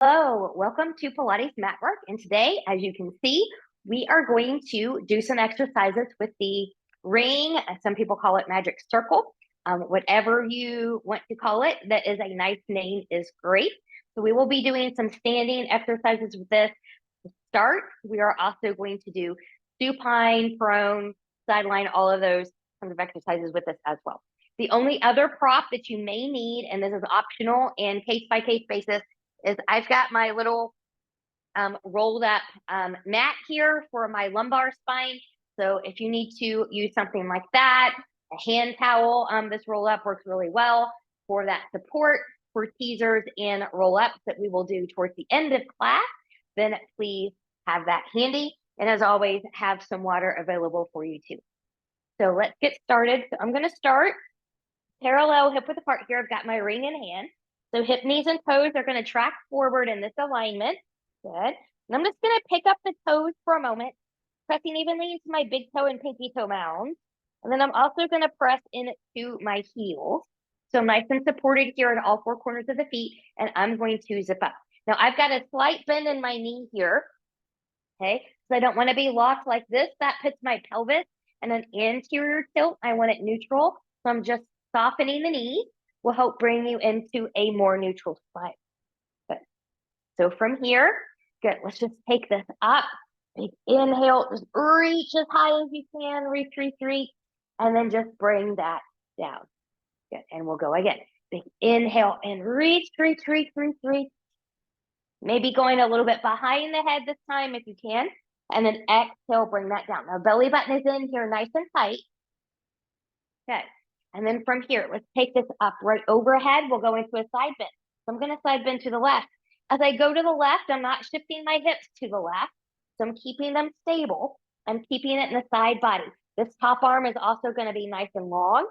Hello, welcome to Pilates Matwork. And today, as you can see, we are going to do some exercises with the ring. Some people call it magic circle. Whatever you want to call it, that is a nice name is great. So we will be doing some standing exercises with this to start. We are also going to do supine, prone, sideline, all of those kinds of exercises with this as well. The only other prop that you may need, and this is optional and case by case basis, is I've got my little rolled up mat here for my lumbar spine. So if you need to use something like that, a hand towel, this roll up works really well for that support for teasers and roll ups that we will do towards the end of class. Then please have that handy. And as always, have some water available for you too. So let's get started. So I'm going to start parallel hip width apart here. I've got my ring in hand. So hip, knees, and toes are going to track forward in this alignment. Good. And I'm just going to pick up the toes for a moment, pressing evenly into my big toe and pinky toe mounds. And then I'm also going to press into my heels. So I'm nice and supported here in all four corners of the feet, and I'm going to zip up. Now I've got a slight bend in my knee here. Okay, so I don't want to be locked like this. That puts my pelvis in an anterior tilt. I want it neutral. So I'm just softening the knee will help bring you into a more neutral spine. Good. So from here, good. Let's just take this up. Big inhale, just reach as high as you can, reach, reach, reach, and then just bring that down. Good. And we'll go again. Big inhale and reach, reach, reach, reach, reach. Maybe going a little bit behind the head this time if you can. And then exhale, bring that down. Now belly button is in here nice and tight. Good. And then from here, let's take this up right overhead. We'll go into a side bend. So I'm going to side bend to the left. As I go to the left, I'm not shifting my hips to the left. So I'm keeping them stable. I'm keeping it in the side body. This top arm is also going to be nice and long.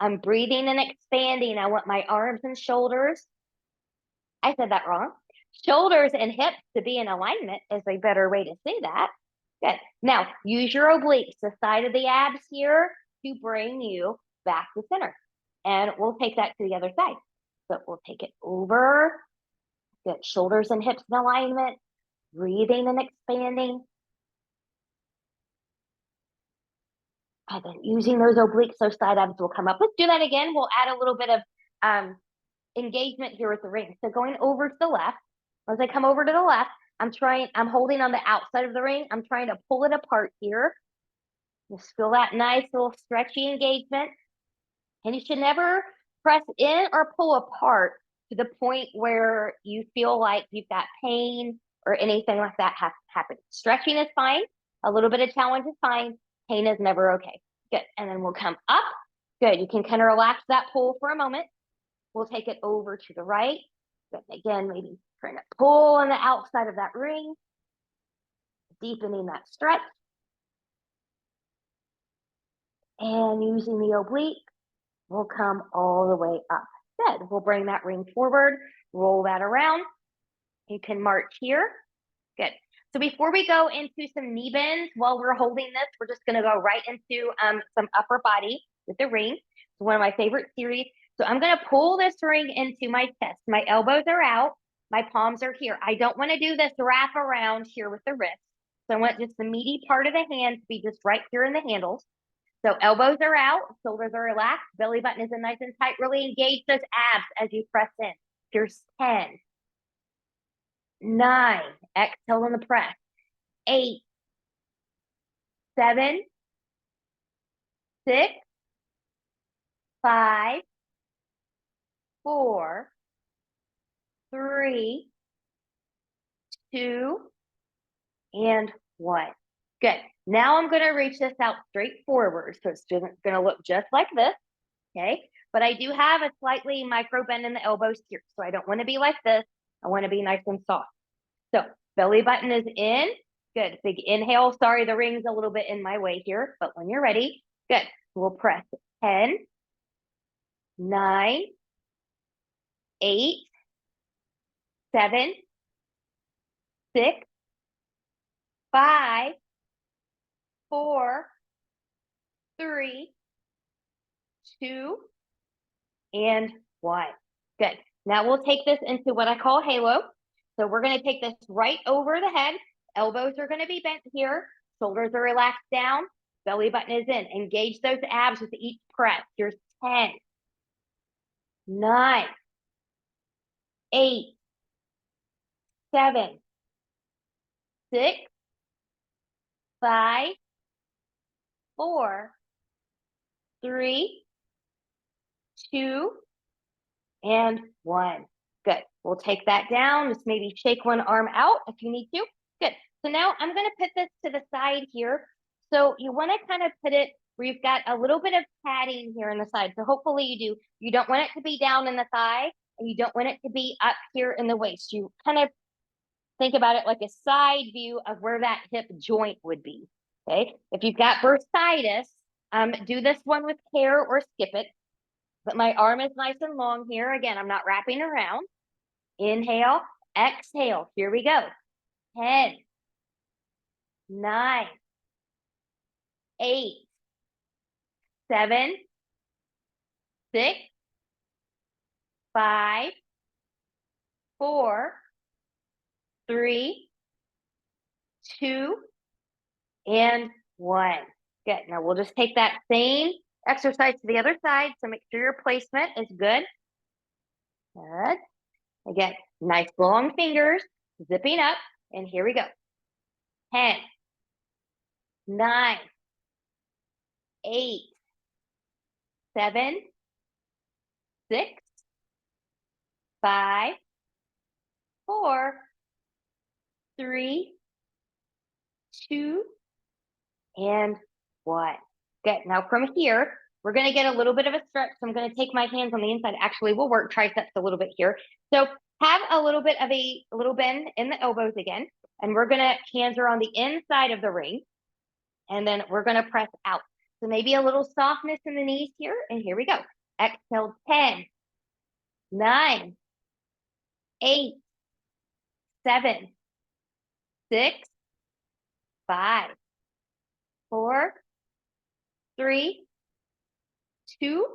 I'm breathing and expanding. I want my arms and shoulders. I said that wrong. Shoulders and hips to be in alignment is a better way to say that. Good. Now, use your obliques, the side of the abs here, to bring you back to center. And we'll take that to the other side. So we'll take it over. Good. Shoulders and hips in alignment. Breathing and expanding. And then using those obliques, those side abs will come up. Let's do that again. We'll add a little bit of engagement here with the ring. So going over to the left. As I come over to the left, I'm holding on the outside of the ring. I'm trying to pull it apart here. Just feel that nice little stretchy engagement. And you should never press in or pull apart to the point where you feel like you've got pain or anything like that happen. Stretching is fine. A little bit of challenge is fine. Pain is never okay. Good. And then we'll come up. Good. You can kind of relax that pull for a moment. We'll take it over to the right. Good. Again, maybe trying to pull on the outside of that ring. Deepening that stretch. And using the oblique, we'll come all the way up. Good. We'll bring that ring forward, roll that around. You can march here. Good. So before we go into some knee bends, while we're holding this, we're just going to go right into some upper body with the ring. It's one of my favorite series. So I'm going to pull this ring into my chest. My elbows are out. My palms are here. I don't want to do this wrap around here with the wrist. So I want just the meaty part of the hand to be just right here in the handles. So elbows are out, shoulders are relaxed, belly button is in nice and tight. Really engage those abs as you press in. Here's 10, 9, exhale on the press, 8, 7, 6, 5, 4, 3, 2, and 1. Good. Now I'm going to reach this out straight forward. So it's going to look just like this. Okay. But I do have a slightly micro bend in the elbows here. So I don't want to be like this. I want to be nice and soft. So belly button is in. Good. Big inhale. Sorry, the ring's a little bit in my way here, but when you're ready, good. We'll press 10, 9, 8, 7, 6, 5, 4, 3, 2, and 1. Good. Now we'll take this into what I call halo. So we're going to take this right over the head. Elbows are going to be bent here. Shoulders are relaxed down. Belly button is in. Engage those abs with each press. Here's 10, 9, 8, 7, 6, 5, 4, 3, 2, and 1. Good. We'll take that down. Just maybe shake one arm out if you need to. Good. So now I'm going to put this to the side here. So you want to kind of put it where you've got a little bit of padding here in the side. So hopefully you do. You don't want it to be down in the thigh, and you don't want it to be up here in the waist. You kind of think about it like a side view of where that hip joint would be. Okay. If you've got bursitis, do this one with care or skip it. But my arm is nice and long here. Again, I'm not wrapping around. Inhale, exhale. Here we go. 10, 9, 8, 7, 6, 5, 4, 3, 2, and 1. Good. Now we'll just take that same exercise to the other side. So make sure your placement is good. Good. Again, nice long fingers, zipping up. And here we go. 10, 9, 8, 7, 6, 5, 4, 3, 2, and 1. Good. Now from here, we're going to get a little bit of a stretch. So I'm going to take my hands on the inside. Actually, we'll work triceps a little bit here. So have a little bit of a little bend in the elbows again. And we're going to, hands are on the inside of the ring. And then we're going to press out. So maybe a little softness in the knees here. And here we go. Exhale, 10, 9, 8, 7, 6, 5, 4, 3, 2,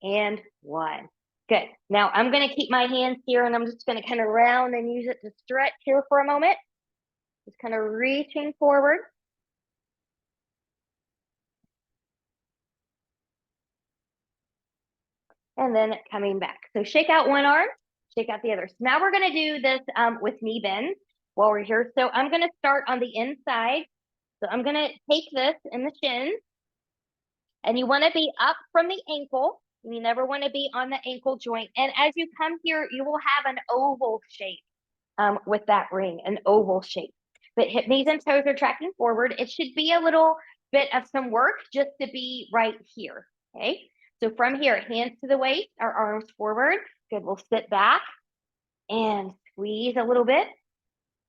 and 1. Good. Now I'm going to keep my hands here and I'm just going to kind of round and use it to stretch here for a moment. Just kind of reaching forward. And then coming back. So shake out one arm, shake out the other. So now we're going to do this with knee bends while we're here. So I'm going to start on the inside. So I'm going to take this in the shins. And you want to be up from the ankle. You never want to be on the ankle joint. And as you come here, you will have an oval shape with that ring, an oval shape. But hip, knees, and toes are tracking forward. It should be a little bit of some work just to be right here, okay? So from here, hands to the waist, our arms forward. Good, we'll sit back and squeeze a little bit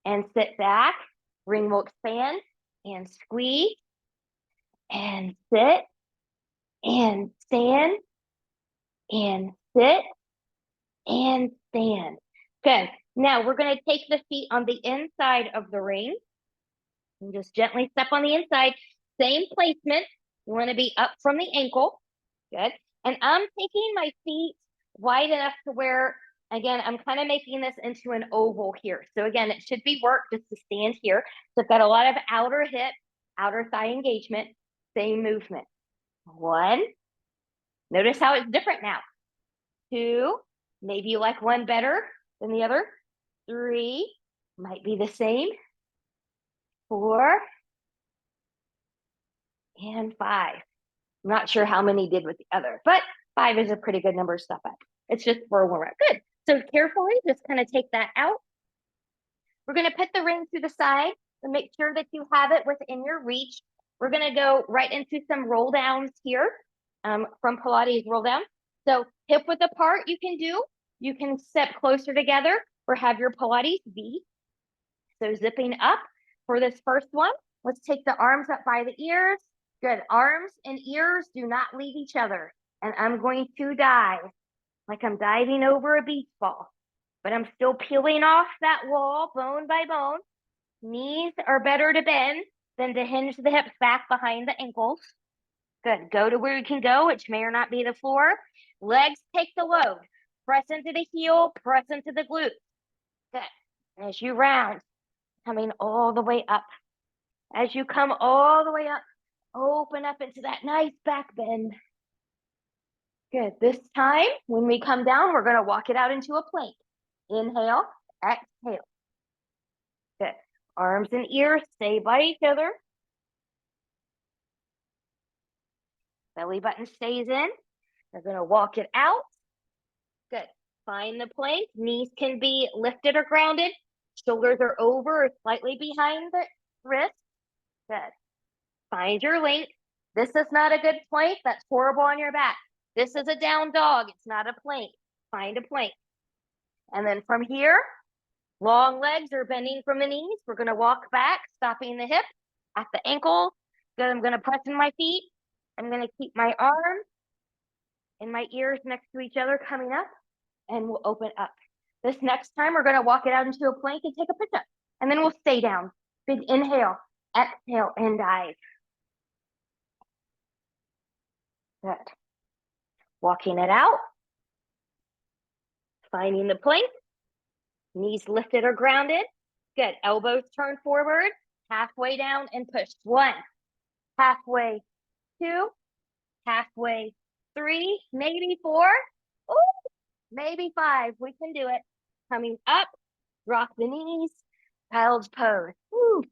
and sit back. Ring will expand and squeeze and sit and stand and sit and stand. Good. Now we're going to take the feet on the inside of the ring and just gently step on the inside. Same placement. You want to be up from the ankle. Good. And I'm taking my feet wide enough to where, again, I'm kind of making this into an oval here. So again, it should be work just to stand here. So I've got a lot of outer hip, outer thigh engagement, same movement. 1. Notice how it's different now. 2. Maybe you like one better than the other. 3. Might be the same. 4. And 5. I'm not sure how many did with the other, but 5 is a pretty good number to stop at. It's just for a warm up. Good. So carefully, just kind of take that out. We're going to put the ring to the side and make sure that you have it within your reach. We're going to go right into some roll downs here from Pilates roll down. So hip width apart you can do. You can step closer together or have your Pilates V. So zipping up for this first one. Let's take the arms up by the ears. Good. Arms and ears do not leave each other. And I'm going to dive like I'm diving over a beach ball. But I'm still peeling off that wall bone by bone. Knees are better to bend than to hinge the hips back behind the ankles. Good. Go to where you can go, which may or not be the floor. Legs take the load. Press into the heel, press into the glute. Good. As you round, coming all the way up. As you come all the way up, open up into that nice back bend. Good. This time, when we come down, we're going to walk it out into a plank. Inhale, exhale. Good. Arms and ears stay by each other. Belly button stays in. We're going to walk it out. Good. Find the plank. Knees can be lifted or grounded. Shoulders are over or slightly behind the wrist. Good. Find your length. This is not a good plank. That's horrible on your back. This is a down dog. It's not a plank. Find a plank. And then from here, long legs are bending from the knees. We're going to walk back, stopping the hip at the ankle. Good. I'm going to press in my feet. I'm going to keep my arms and my ears next to each other coming up, and we'll open up. This next time, we're going to walk it out into a plank and take a push-up, and then we'll stay down. Big inhale, exhale, and dive. Good. Walking it out. Finding the plank. Knees lifted or grounded. Good. Elbows turn forward. Halfway down and push. 1. Halfway. 2. Halfway. 3. Maybe 4. Ooh, maybe 5. We can do it. Coming up. Rock the knees. Child's pose. Ooh.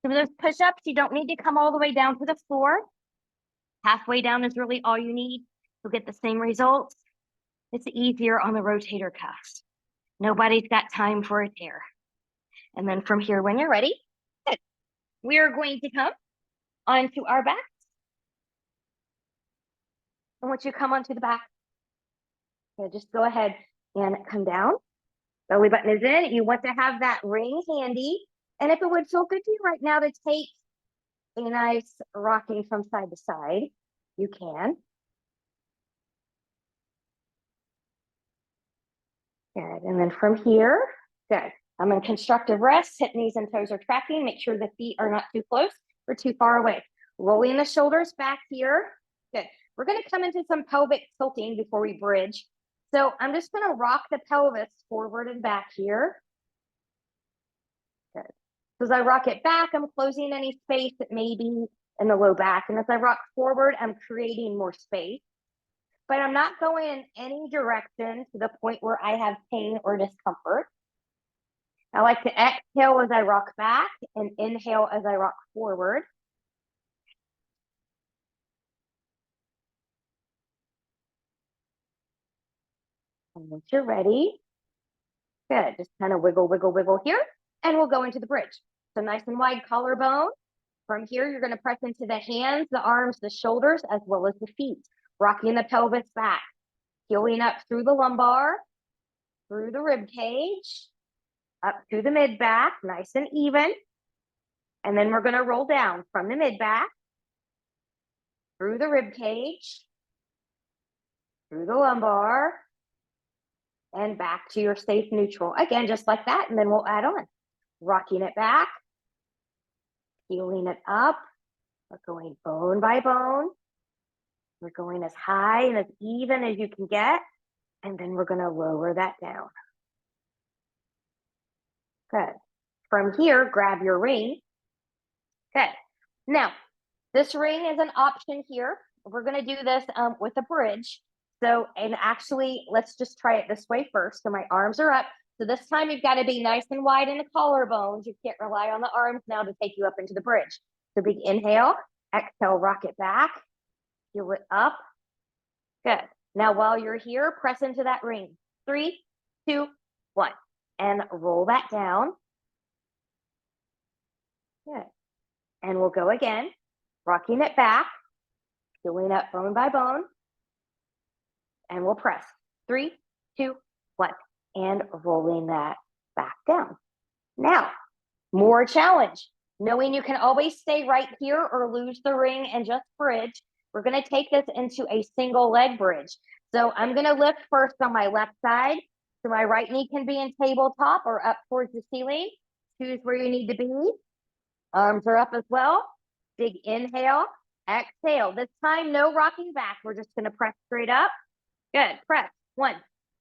So those push-ups, you don't need to come all the way down to the floor. Halfway down is really all you need. You'll get the same results. It's easier on the rotator cuffs. Nobody's got time for a tear. And then from here, when you're ready, good. We are going to come onto our backs. And once you come onto the back, so just go ahead and come down. Belly button is in. You want to have that ring handy. And if it would feel good to you right now to take a nice rocking from side to side, you can. Good. And then from here, good. I'm in constructive rest. Hip, knees, and toes are tracking. Make sure the feet are not too close or too far away. Rolling the shoulders back here. Good. We're going to come into some pelvic tilting before we bridge. So I'm just going to rock the pelvis forward and back here. Good. So as I rock it back, I'm closing any space that may be in the low back. And as I rock forward, I'm creating more space. But I'm not going in any direction to the point where I have pain or discomfort. I like to exhale as I rock back and inhale as I rock forward. And once you're ready, good, just kind of wiggle, wiggle, wiggle here, and we'll go into the bridge. So nice and wide collarbone. From here, you're going to press into the hands, the arms, the shoulders, as well as the feet, rocking the pelvis back, heeling up through the lumbar, through the rib cage, up to the mid back, nice and even. And then we're going to roll down from the mid back, through the rib cage, through the lumbar, and back to your safe neutral. Again, just like that, and then we'll add on. Rocking it back, heeling it up. We're going bone by bone. We're going as high and as even as you can get, and then we're going to lower that down. Good. From here, grab your ring. Good. Now, this ring is an option here. We're going to do this with a bridge. So, and actually, let's just try it this way first. So my arms are up. So this time you've got to be nice and wide in the collarbones. You can't rely on the arms now to take you up into the bridge. So big inhale, exhale, rock it back, heel it up. Good. Now while you're here, press into that ring. 3, 2, 1. And roll that down. Good. And we'll go again, rocking it back, heeling up bone by bone. And we'll press 3, 2, 1, and rolling that back down. Now, more challenge. Knowing you can always stay right here or lose the ring and just bridge, we're going to take this into a single leg bridge. So I'm going to lift first on my left side. So my right knee can be in tabletop or up towards the ceiling. Choose where you need to be. Arms are up as well. Big inhale, exhale. This time, no rocking back. We're just going to press straight up. Good. Press 1,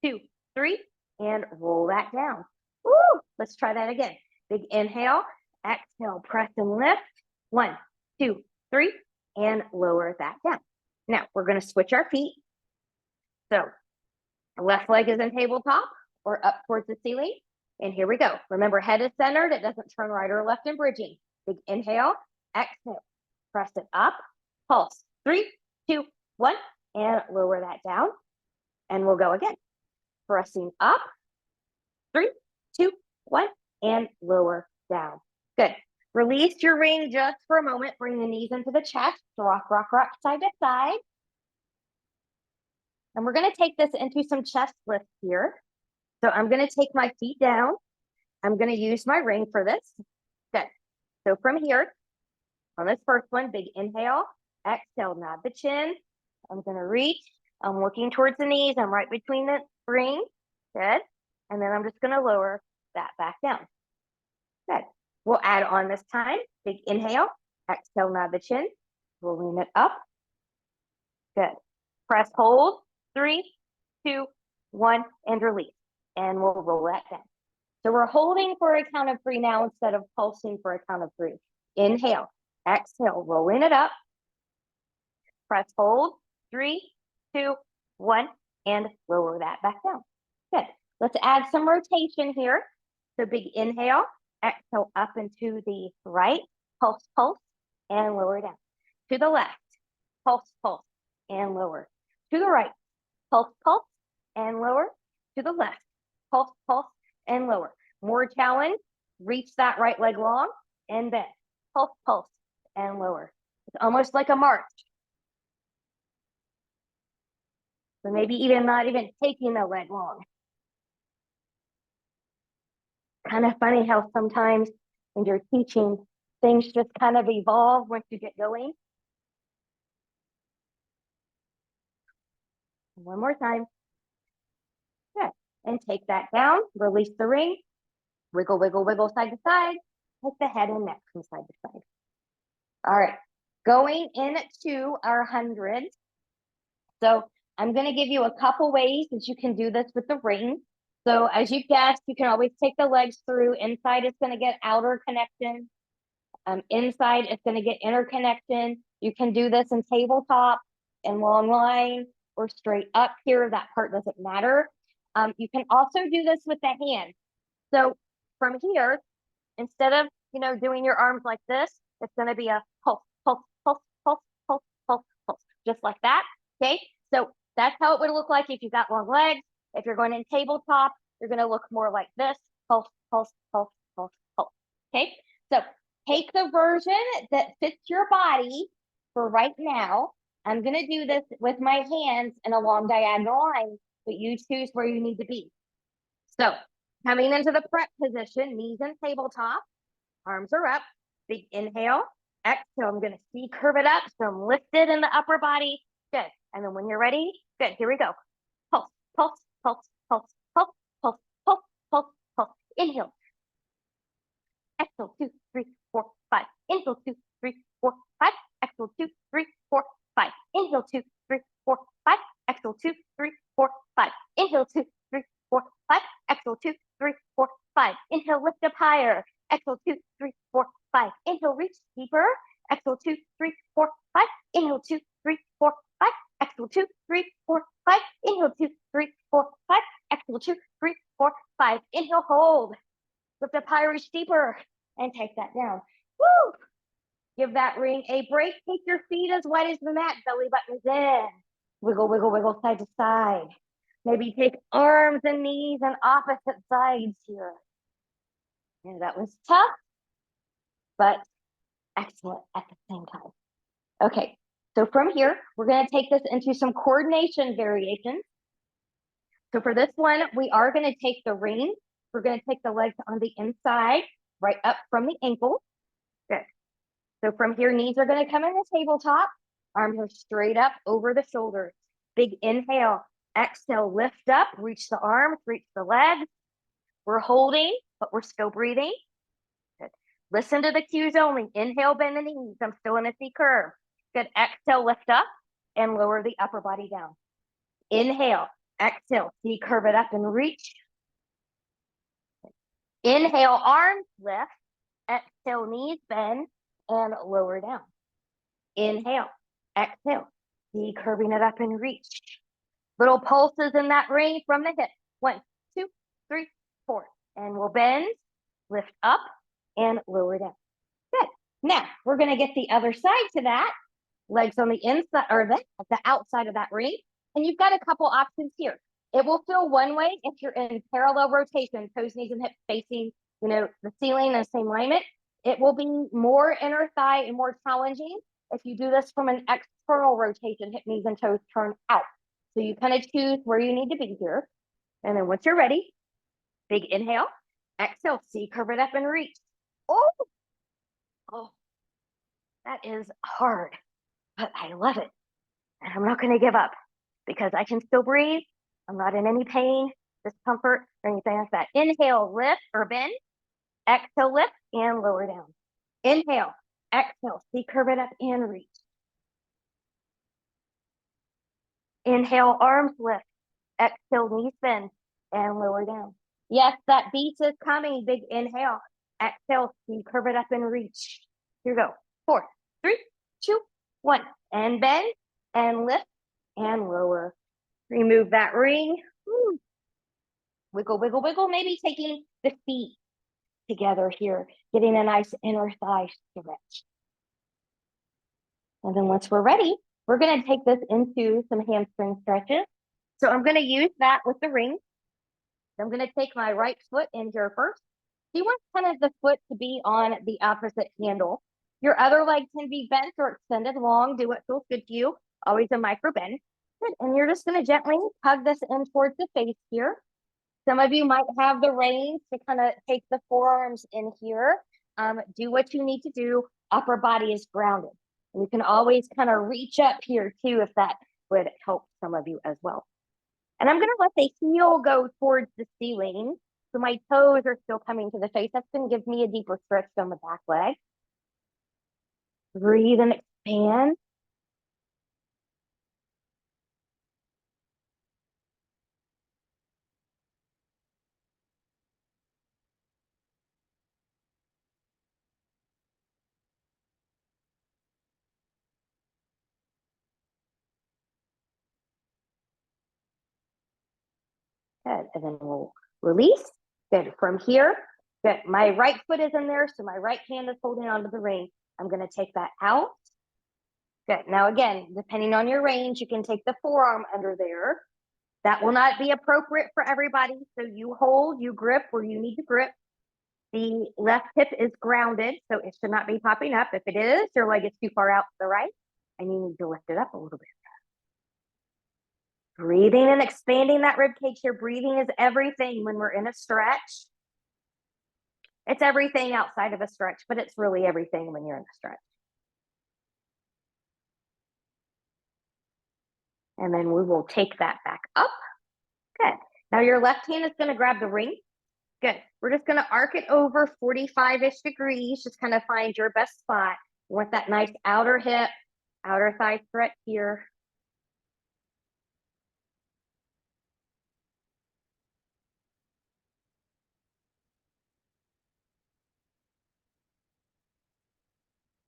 2, 3, and roll that down. Woo! Let's try that again. Big inhale, exhale, press and lift. 1, 2, 3, and lower that down. Now we're going to switch our feet. So left leg is in tabletop or up towards the ceiling. And here we go. Remember, head is centered. It doesn't turn right or left in bridging. Big inhale, exhale, press it up, pulse. 3, 2, 1, and lower that down. And we'll go again. Pressing up. 3, 2, 1, and lower down. Good. Release your ring just for a moment. Bring the knees into the chest. Rock, rock, rock, side to side. And we're going to take this into some chest lifts here. So I'm going to take my feet down. I'm going to use my ring for this. Good. So from here, on this first one, big inhale, exhale, nod the chin. I'm going to reach. I'm looking towards the knees. I'm right between the ring. Good. And then I'm just going to lower that back down. Good. We'll add on this time. Big inhale, exhale, nod the chin. Rolling it up. Good. Press, hold. 3, 2, 1, and release. And we'll roll that down. So we're holding for a count of 3 now instead of pulsing for a count of 3. Inhale, exhale, rolling it up. Press, hold. 3, 2, 1, and lower that back down. Good. Let's add some rotation here. So big inhale, exhale up and to the right, pulse, pulse, and lower down. To the left, pulse, pulse, and lower. To the right, pulse, pulse, and lower. To the left, pulse, pulse, and lower. More challenge, reach that right leg long and bend. Pulse, pulse, and lower. It's almost like a march. So maybe even not even taking the leg long. Kind of funny how sometimes when you're teaching, things just kind of evolve once you get going. One more time. Good. And take that down, release the ring, wiggle, wiggle, wiggle side to side, take the head and neck from side to side. All right, going into our 100. So I'm going to give you a couple ways that you can do this with the ring. So as you guessed, you can always take the legs through. Inside, it's going to get outer connection. Inside, it's going to get inner connection. You can do this in tabletop, in long line, or straight up here. That part doesn't matter. You can also do this with the hand. So from here, instead of, doing your arms like this, it's going to be a pulse, pulse, pulse, pulse, pulse, pulse, pulse, just like that. Okay. So that's how it would look like if you got long legs. If you're going in tabletop, you're going to look more like this. Pulse, pulse, pulse, pulse, pulse. Okay. So take the version that fits your body for right now. I'm going to do this with my hands in a long diagonal line, but you choose where you need to be. So coming into the prep position, knees in tabletop, arms are up, big inhale, exhale. I'm going to C-curve it up, so I'm lifted in the upper body. Good. And then when you're ready, good, here we go. Pulse, pulse, pulse, pulse, pulse, pulse, pulse, pulse, pulse. Inhale. Exhale, 2, 3, 4, 5. Inhale, 2, 3, 4, 5. Exhale, 2, 3, 4, 5. Inhale, 2, 3, 4, 5. Exhale, 2, 3, 4, 5. Inhale, 2, 3, 4, 5. Exhale, 2, 3, 4, 5. Inhale, lift up higher. Exhale, 2, 3, 4, 5. Inhale, reach deeper. Exhale, 2, 3, 4, 5. Inhale, 2, 3, 4, 5. Exhale, 2, 3, 4, 5. Inhale, 2, 3, 4, 5. Exhale, 2, 3, 4, 5. Inhale, hold. Lift up higher, reach deeper, and take that down. Woo! Give that ring a break. Take your feet as wide as the mat. Belly button is in. Wiggle, wiggle, wiggle side to side. Maybe take arms and knees on opposite sides here. And that was tough, but excellent at the same time. Okay, so from here, we're going to take this into some coordination variations. So for this one, we are going to take the ring. We're going to take the legs on the inside, right up from the ankle. Good. So from here, knees are going to come in the tabletop. Arms are straight up over the shoulders. Big inhale. Exhale, lift up, reach the arms, reach the legs. We're holding, but we're still breathing. Good. Listen to the cues only. Inhale, bend the knees. I'm still in a C curve. Good. Exhale, lift up and lower the upper body down. Inhale, exhale, C curve it up and reach. Inhale, arms lift. Exhale, knees bend and lower down. Inhale, exhale, curving it up and reach. Little pulses in that ring from the hip. 1, 2, 3, 4. And we'll bend, lift up, and lower down. Good. Now, we're going to get the other side to that. Legs on the inside or the outside of that ring. And you've got a couple options here. It will feel one way if you're in parallel rotation, toes, knees, and hips facing, the ceiling in the same alignment. It will be more inner thigh and more challenging if you do this from an external rotation, hip, knees, and toes turn out. So you kind of choose where you need to be here. And then once you're ready, big inhale, exhale, curve it up and reach. Oh, that is hard, but I love it. And I'm not going to give up because I can still breathe. I'm not in any pain, discomfort, or anything like that. Inhale, lift or bend. Exhale, lift and lower down. Inhale, exhale, curve it up and reach. Inhale, arms lift. Exhale, knees bend and lower down. Yes, that beat is coming. Big inhale. Exhale, curve it up and reach. Here we go. 4, 3, 2, 1. And bend and lift and lower. Remove that ring. Woo. Wiggle, wiggle, wiggle. Maybe taking the feet together here, getting a nice inner thigh stretch. And then once we're ready, we're going to take this into some hamstring stretches. So I'm going to use that with the ring. I'm going to take my right foot in here first. You want kind of the foot to be on the opposite handle. Your other leg can be bent or extended long. Do what feels good to you. Always a micro bend. Good. And you're just going to gently hug this in towards the face here. Some of you might have the reins to kind of take the forearms in here. Do what you need to do. Upper body is grounded. And you can always kind of reach up here too if that would help some of you as well. And I'm going to let the heel go towards the ceiling. So my toes are still coming to the face. That's going to give me a deeper stretch on the back leg. Breathe and expand. Good. And then we'll release. Good. From here, good. My right foot is in there, so my right hand is holding onto the ring. I'm going to take that out. Good. Now, again, depending on your range, you can take the forearm under there. That will not be appropriate for everybody. So you hold, you grip where you need to grip. The left hip is grounded, so it should not be popping up. If it is, your leg is too far out to the right, and you need to lift it up a little bit. Breathing and expanding that rib cage here. Breathing is everything when we're in a stretch. It's everything outside of a stretch, but it's really everything when you're in a stretch. And then we will take that back up. Good. Now your left hand is going to grab the ring. Good. We're just going to arc it over 45-ish degrees. Just kind of find your best spot. You want that nice outer hip, outer thigh stretch here.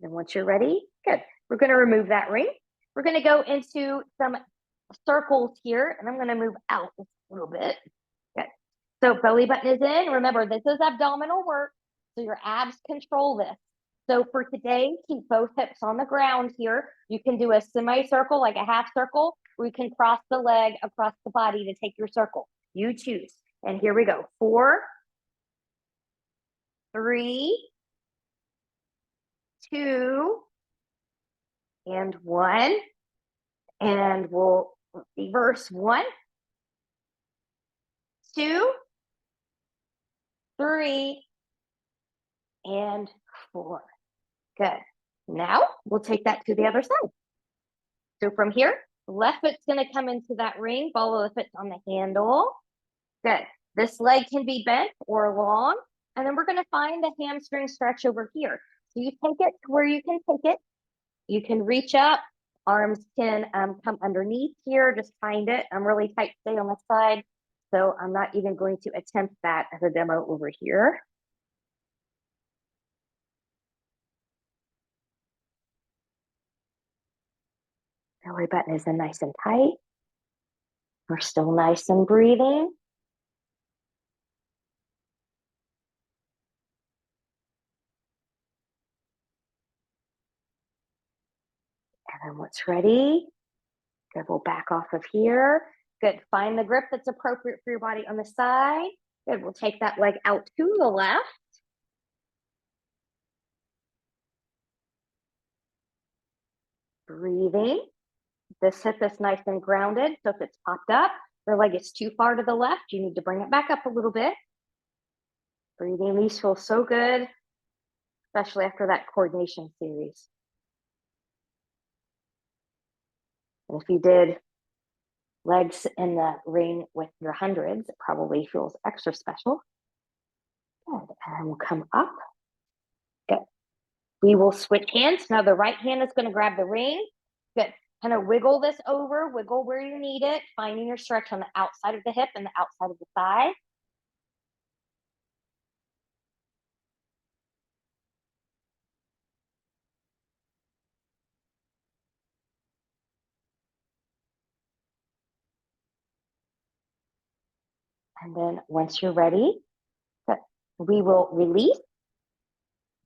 And once you're ready, good. We're going to remove that ring. We're going to go into some circles here, and I'm going to move out a little bit. Good. So belly button is in. Remember, this is abdominal work, so your abs control this. So for today, keep both hips on the ground here. You can do a semicircle, like a half circle, or you can cross the leg across the body to take your circle. You choose. And here we go. 4, 3, 2, and 1. And we'll reverse 1, 2, 3, and 4. Good. Now we'll take that to the other side. So from here, left foot's going to come into that ring, ball of the foot's on the handle. Good. This leg can be bent or long. And then we're going to find the hamstring stretch over here. So you take it to where you can take it. You can reach up. Arms can come underneath here. Just find it. I'm really tight today on the side, so I'm not even going to attempt that as a demo over here. Belly button is in nice and tight. We're still nice and breathing. And then what's ready? Good, we'll back off of here. Good, find the grip that's appropriate for your body on the side. Good, we'll take that leg out to the left. Breathing. This hip is nice and grounded. So if it's popped up, your leg is too far to the left, you need to bring it back up a little bit. Breathing, these feel so good, especially after that coordination series. And if you did legs in the ring with your hundreds, it probably feels extra special. Good, and we'll come up. Good. We will switch hands. Now the right hand is gonna grab the ring. Good, kind of wiggle this over, wiggle where you need it, finding your stretch on the outside of the hip and the outside of the thigh. And then once you're ready, good, we will release.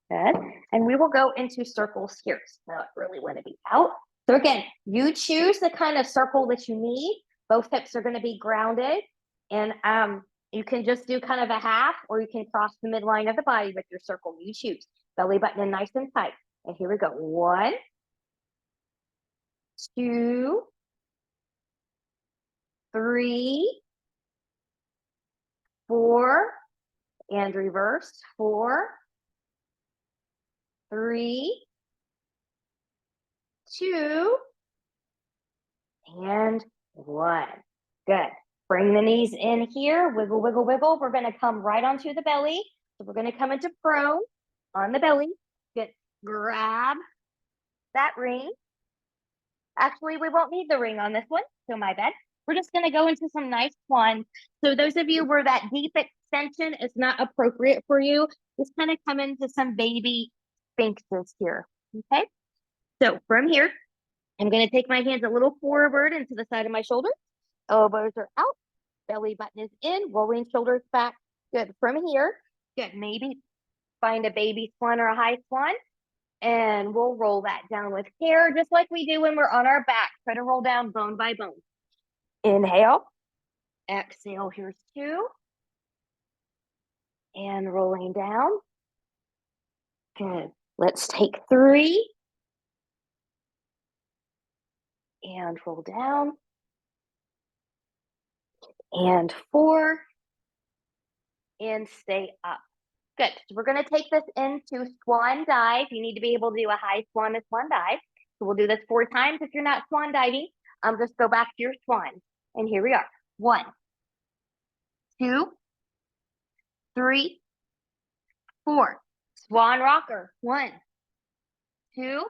Good. And we will go into circles here. So I really want to be out. So again, you choose the kind of circle that you need. Both hips are going to be grounded. And you can just do kind of a half, or you can cross the midline of the body with your circle. You choose. Belly button in nice and tight. And here we go. 1, 2, 3, 4, and reverse. 4, 3, 2, and 1. Good. Bring the knees in here. Wiggle, wiggle, wiggle. We're going to come right onto the belly. So we're going to come into prone on the belly. Good. Grab that ring. Actually, we won't need the ring on this one. So my bad. We're just going to go into some nice swans. So those of you where that deep extension is not appropriate for you, just kind of come into some baby sphinxes here. Okay. So from here, I'm going to take my hands a little forward into the side of my shoulder. Elbows are out. Belly button is in. Rolling shoulders back. Good. From here, good. Maybe find a baby swan or a high swan. And we'll roll that down with care, just like we do when we're on our back. Try to roll down bone by bone. Inhale. Exhale. Here's 2. And rolling down. Good. Let's take 3. And roll down. And 4. And stay up. Good. So we're going to take this into swan dive. You need to be able to do a high swan and swan dive. So we'll do this 4 times. If you're not swan diving, just go back to your swan. And here we are. 1, 2, 3, 4. Swan rocker. 1, 2,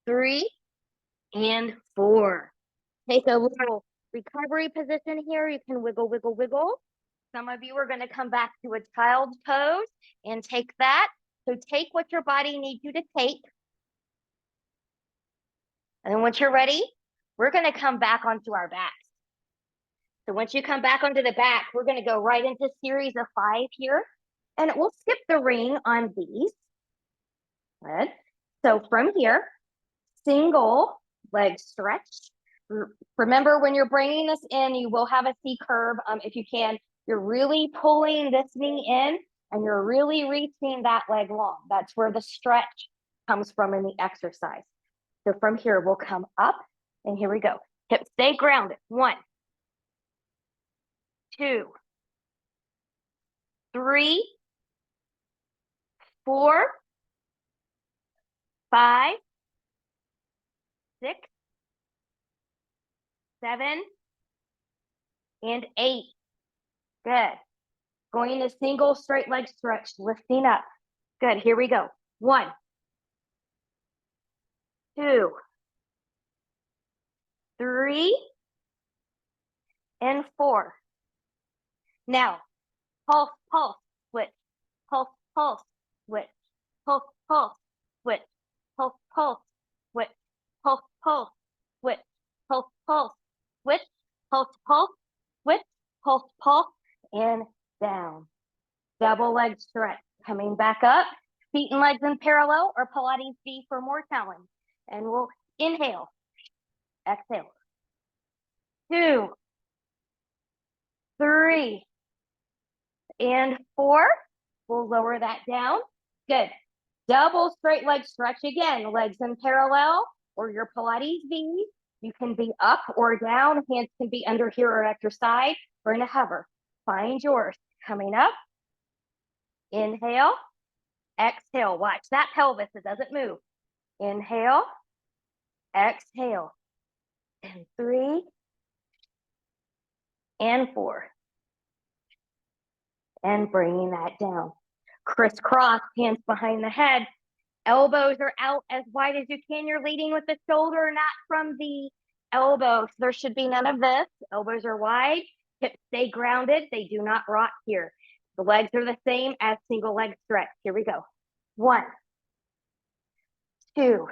3, and 4. Take a little recovery position here. You can wiggle, wiggle, wiggle. Some of you are going to come back to a child's pose and take that. So take what your body needs you to take. And then once you're ready, we're going to come back onto our backs. So once you come back onto the back, we're going to go right into series of 5 here. And we'll skip the ring on these. Good. So from here, single leg stretch. Remember, when you're bringing this in, you will have a C curve. If you can, you're really pulling this knee in and you're really reaching that leg long. That's where the stretch comes from in the exercise. So from here, we'll come up and here we go. Hips stay grounded. 1, 2, 3, 4, 5, 6, 7, and 8. Good. Going to single straight leg stretch, lifting up. Good. Here we go. 1, 2, 3, and 4. Now, pulse, pulse, switch, pulse, pulse, switch, pulse, pulse, switch, pulse, pulse, switch, pulse, pulse, pulse, pulse, switch, pulse, pulse, switch, pulse, pulse, and down. Double leg stretch. Coming back up, feet and legs in parallel, or Pilates V for more challenge. And we'll inhale, exhale. 2, 3, and 4. We'll lower that down. Good. Double straight leg stretch again. Legs in parallel, or your Pilates V. You can be up or down. Hands can be under here or at your side, or in a hover. Find yours. Coming up. Inhale. Exhale. Watch that pelvis. It doesn't move. Inhale. Exhale. And 3. And 4. And bringing that down. Crisscross, hands behind the head. Elbows are out as wide as you can. You're leading with the shoulder, not from the elbow. So there should be none of this. Elbows are wide. Hips stay grounded. They do not rock here. The legs are the same as single leg stretch. Here we go. 1, 2,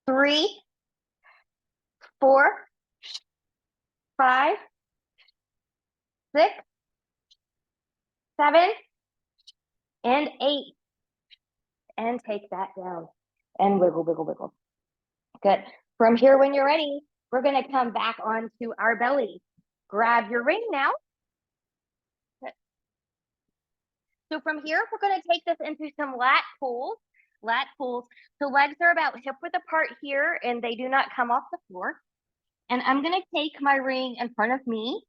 3, 4, 5, 6, 7, and 8. And take that down. And wiggle, wiggle, wiggle. Good. From here, when you're ready, we're going to come back onto our belly. Grab your ring now. Good. So from here, we're going to take this into some lat pulls. Lat pulls. So legs are about hip width apart here, and they do not come off the floor. And I'm going to take my ring in front of me.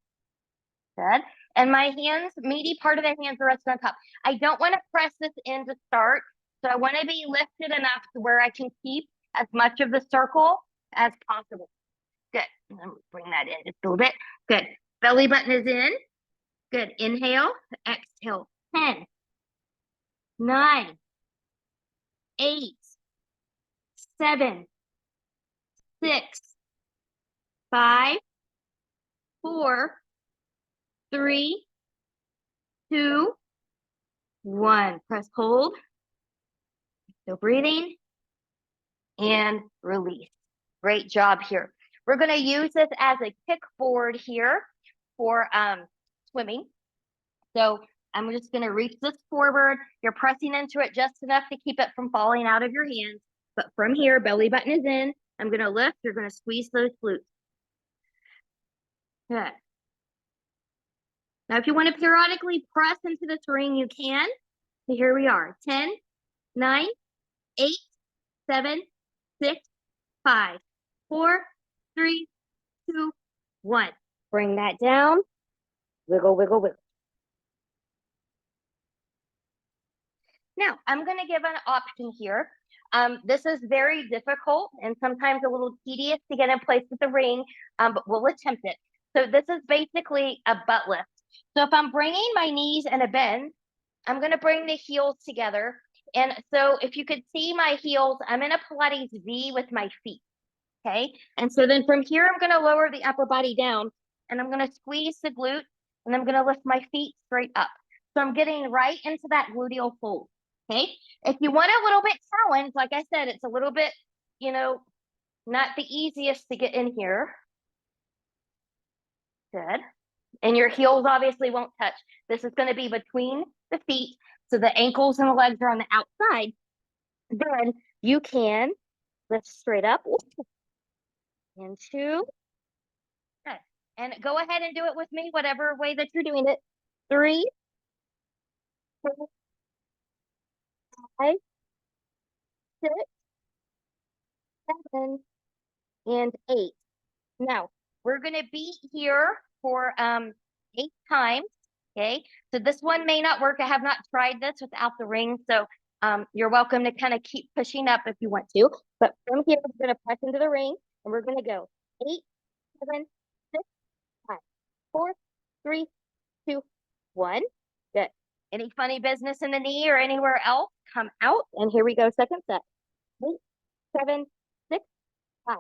Good. And my hands, meaty part of the hands are resting on top. I don't want to press this in to start. So I want to be lifted enough to where I can keep as much of the circle as possible. Good. Let me bring that in just a little bit. Good. Belly button is in. Good. Inhale. Exhale. 10, 9, 8, 7, 6, 5, 4, 3, 2, 1. Press hold. So breathing and release. Great job here. We're going to use this as a kickboard here for swimming. So I'm just going to reach this forward. You're pressing into it just enough to keep it from falling out of your hands. But from here, belly button is in. I'm going to lift. You're going to squeeze those glutes. Good. Now, if you want to periodically press into this ring, you can. So here we are. 10, 9, 8, 7, 6, 5, 4, 3, 2, 1. Bring that down. Wiggle, wiggle, wiggle. Now, I'm going to give an option here. This is very difficult and sometimes a little tedious to get in place with the ring, but we'll attempt it. So this is basically a butt lift. So if I'm bringing my knees in a bend, I'm going to bring the heels together. And so if you could see my heels, I'm in a Pilates V with my feet. Okay. And so then from here, I'm going to lower the upper body down and I'm going to squeeze the glute and I'm going to lift my feet straight up. So I'm getting right into that gluteal fold. Okay. If you want a little bit challenge, like I said, it's a little bit, not the easiest to get in here. Good. And your heels obviously won't touch. This is going to be between the feet. So the ankles and the legs are on the outside. Then you can lift straight up. And 2. Good. And go ahead and do it with me, whatever way that you're doing it. 3, 4, 5, 6, 7, and 8. Now, we're going to be here for 8 times. Okay, so this one may not work. I have not tried this without the ring, so you're welcome to kind of keep pushing up if you want to. But from here, we're going to press into the ring, and we're going to go 8, 7, 6, 5, 4, 3, 2, 1. Good. Any funny business in the knee or anywhere else, come out. And here we go, second set. 8, 7, 6, 5,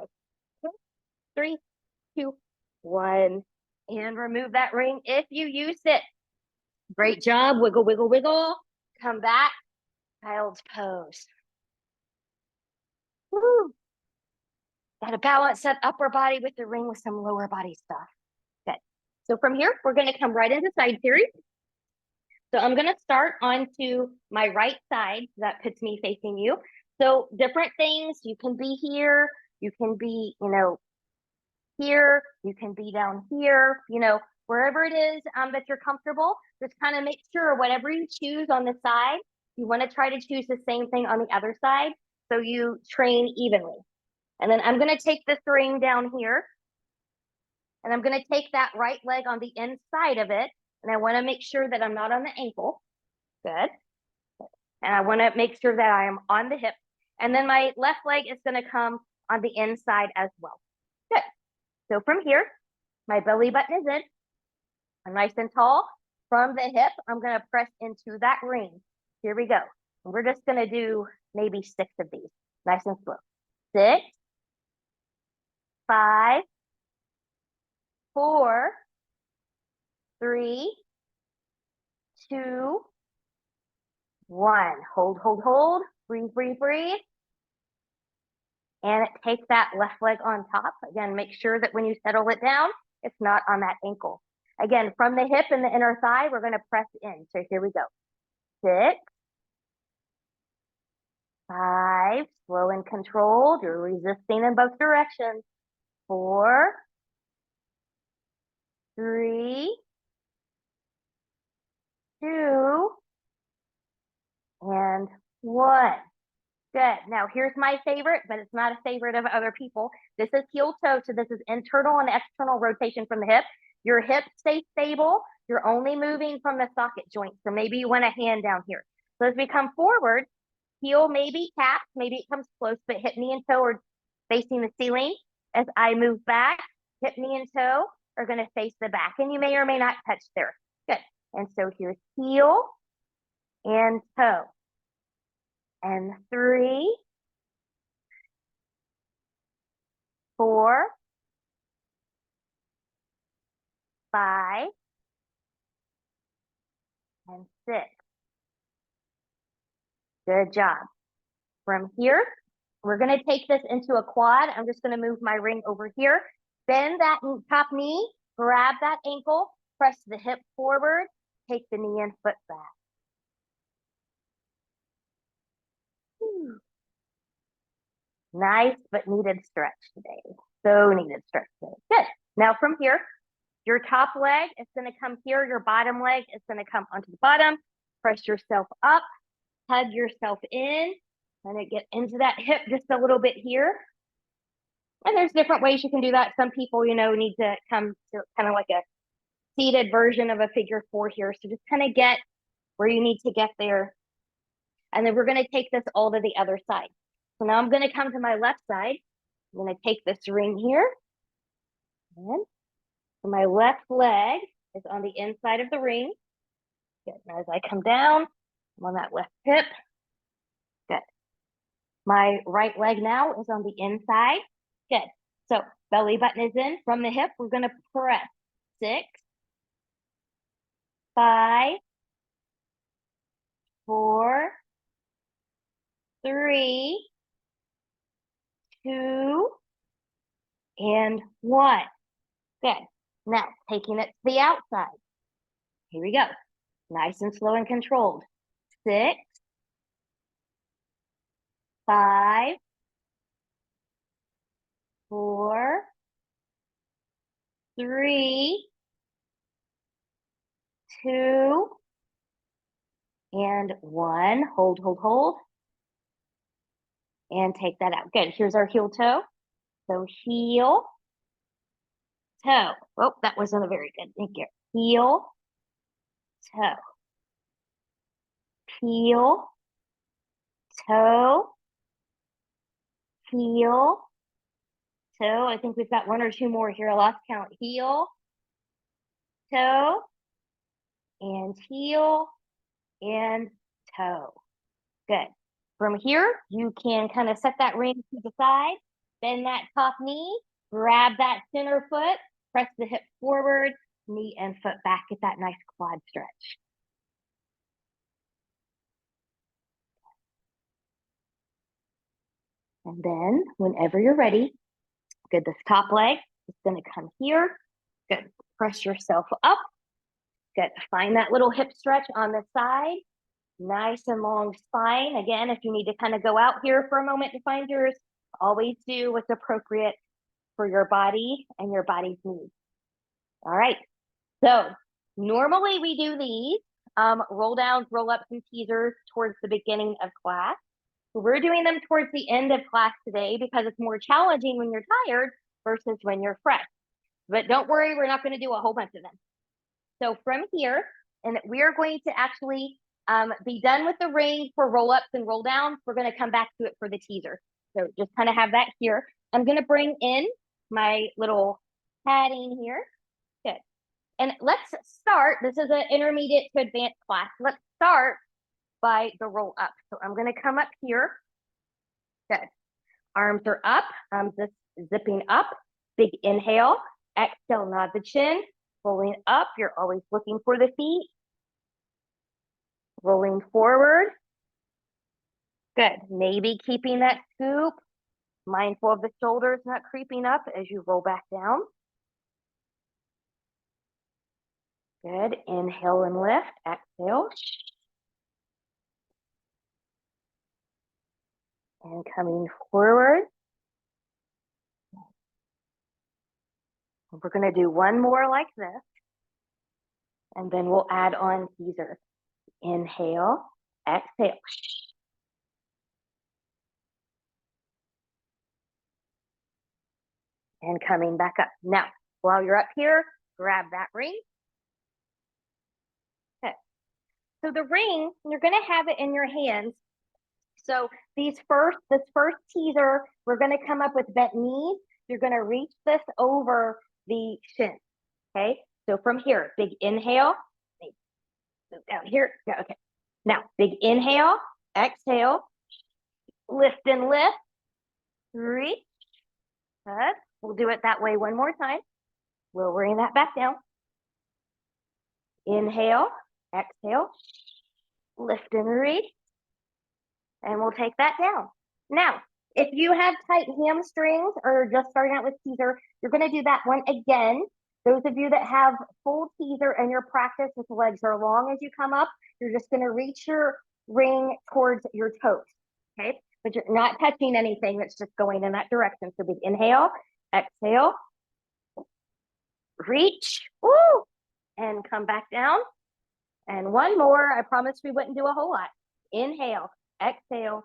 4, 3, 2, 1. And remove that ring if you use it. Great job. Wiggle, wiggle, wiggle. Come back. Child's pose. Woo. Got to balance that upper body with the ring with some lower body stuff. Good. So from here, we're going to come right into side series. So I'm going to start onto my right side. That puts me facing you. So different things. You can be here. You can be, here. You can be down here, wherever it is that you're comfortable. Just kind of make sure whatever you choose on the side, you want to try to choose the same thing on the other side so you train evenly. And then I'm going to take this ring down here, and I'm going to take that right leg on the inside of it, and I want to make sure that I'm not on the ankle. Good. And I want to make sure that I am on the hip. And then my left leg is going to come on the inside as well. Good. So from here, my belly button is in. I'm nice and tall. From the hip, I'm going to press into that ring. Here we go. And we're just going to do maybe 6 of these. Nice and slow. 6, 5, 4, 3, 2, 1. Hold, hold, hold. Breathe, breathe, breathe. And take that left leg on top. Again, make sure that when you settle it down, it's not on that ankle. Again, from the hip and the inner thigh, we're going to press in. So here we go. 6, 5, slow and controlled. You're resisting in both directions. 4, 3, 2, and 1. Good. Now here's my favorite, but it's not a favorite of other people. This is heel toe, so this is internal and external rotation from the hip. Your hips stay stable. You're only moving from the socket joint. So maybe you want a hand down here. So as we come forward, heel maybe taps, maybe it comes close, but hip, knee, and toe are facing the ceiling. As I move back, hip, knee, and toe are going to face the back, and you may or may not touch there. Good. And so here's heel and toe. And 3, 4, 5, and 6. Good job. From here, we're going to take this into a quad. I'm just going to move my ring over here. Bend that top knee, grab that ankle, press the hip forward, take the knee and foot back. Whew. Nice but needed stretch today. So needed stretch today. Good. Now from here, your top leg is going to come here. Your bottom leg is going to come onto the bottom. Press yourself up, hug yourself in, and get into that hip just a little bit here. And there's different ways you can do that. Some people, need to come to kind of like a seated version of a figure 4 here. So just kind of get where you need to get there. And then we're going to take this all to the other side. So now I'm going to come to my left side. I'm going to take this ring here. And so my left leg is on the inside of the ring. Good. Now as I come down, I'm on that left hip. Good. My right leg now is on the inside. Good. So belly button is in. From the hip, we're going to press 6, 5, 4, 3, 2, and 1. Good. Now taking it to the outside. Here we go. Nice and slow and controlled. 6, 5, 4, 3, 2, and 1. Hold, hold, hold. And take that out. Good. Here's our heel toe. So heel, toe. Oh, that wasn't a very good. Thank you. Heel, toe. Heel, toe, heel, toe. I think we've got 1 or 2 more here. I lost count. Heel, toe, and heel, and toe. Good. From here, you can kind of set that ring to the side, bend that top knee, grab that center foot, press the hip forward, knee and foot back. Get that nice quad stretch. And then, whenever you're ready, Good, this top leg is gonna come here. Good, press yourself up. Good, find that little hip stretch on the side. Nice and long spine. Again, if you need to kind of go out here for a moment to find yours, always do what's appropriate for your body and your body's needs. All right, so normally we do these roll downs, roll ups, and teasers towards the beginning of class. We're doing them towards the end of class today because it's more challenging when you're tired versus when you're fresh. But don't worry, we're not going to do a whole bunch of them. So from here, and we're going to actually be done with the ring for roll-ups and roll-downs. We're going to come back to it for the teaser. So just kind of have that here. I'm going to bring in my little padding here. Good. And let's start. This is an intermediate to advanced class. Let's start by the roll-up. So I'm going to come up here. Good. Arms are up. I'm just zipping up. Big inhale. Exhale, nod the chin. Rolling up. You're always looking for the feet. Rolling forward. Good. Maybe keeping that scoop. Mindful of the shoulders not creeping up as you roll back down. Good. Inhale and lift. Exhale. And coming forward. We're going to do one more like this. And then we'll add on teaser. Inhale. Exhale. And coming back up. Now, while you're up here, grab that ring. Okay. So the ring, you're going to have it in your hands. So this first teaser, we're going to come up with bent knees. You're going to reach this over the shin. Okay. So from here, big inhale. Move down here. Yeah, okay. Now, big inhale, exhale, lift and lift, reach. Good. We'll do it that way one more time. Lowering that back down. Inhale, exhale, lift and reach. And we'll take that down. Now, if you have tight hamstrings or just starting out with teaser, you're going to do that one again. Those of you that have full teaser and your practice with the legs are long as you come up, you're just going to reach your ring towards your toes, okay? But you're not touching anything that's just going in that direction. So big inhale, exhale, reach, woo, and come back down. And one more, I promised we wouldn't do a whole lot. Inhale, exhale,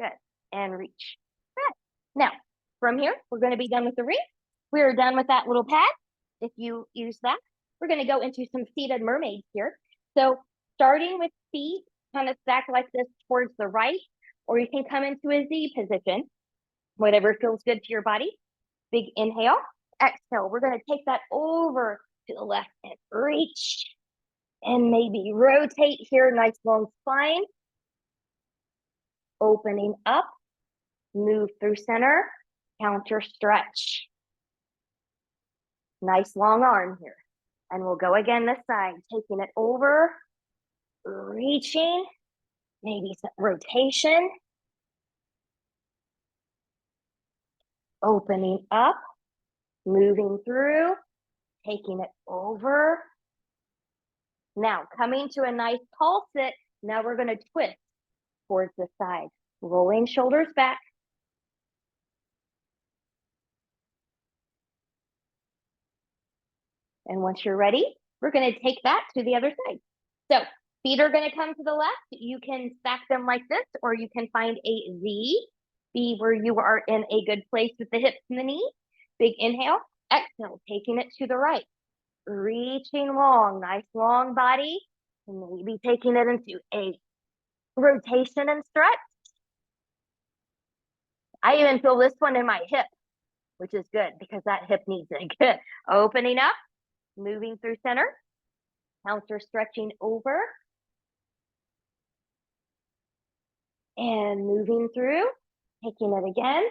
good, and reach. Good. Now, from here, we're going to be done with the ring. We're done with that little pad. If you use that, we're going to go into some seated mermaids here. So starting with feet kind of stacked like this towards the right, or you can come into a Z position, whatever feels good to your body. Big inhale, exhale. We're going to take that over to the left and reach. And maybe rotate here, nice long spine. Opening up, move through center, counter stretch. Nice long arm here. And we'll go again this side, taking it over, reaching, maybe some rotation. Opening up, moving through, taking it over. Now, coming to a nice tall sit, now we're going to twist towards the side, rolling shoulders back. And once you're ready, we're going to take that to the other side. So feet are going to come to the left. You can stack them like this, or you can find a Z. Be where you are in a good place with the hips and the knees. Big inhale, exhale, taking it to the right. Reaching long, nice long body. And maybe taking it into a rotation and stretch. I even feel this one in my hip, which is good because that hip needs it. Good. Opening up, moving through center, counter stretching over, and moving through, taking it again,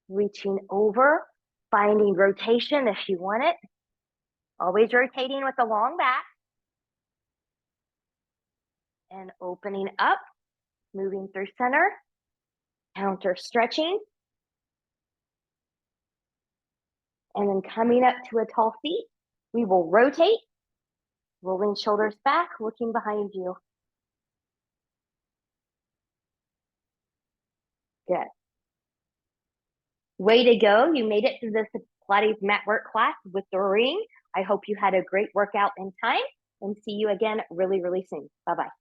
reaching over, finding rotation if you want it, always rotating with the long back, and opening up, moving through center, counter stretching, And then coming up to a tall seat, we will rotate, rolling shoulders back, looking behind you. Good. Way to go. You made it through this Pilates mat work class with the ring. I hope you had a great workout in time and see you again really, really soon. Bye-bye.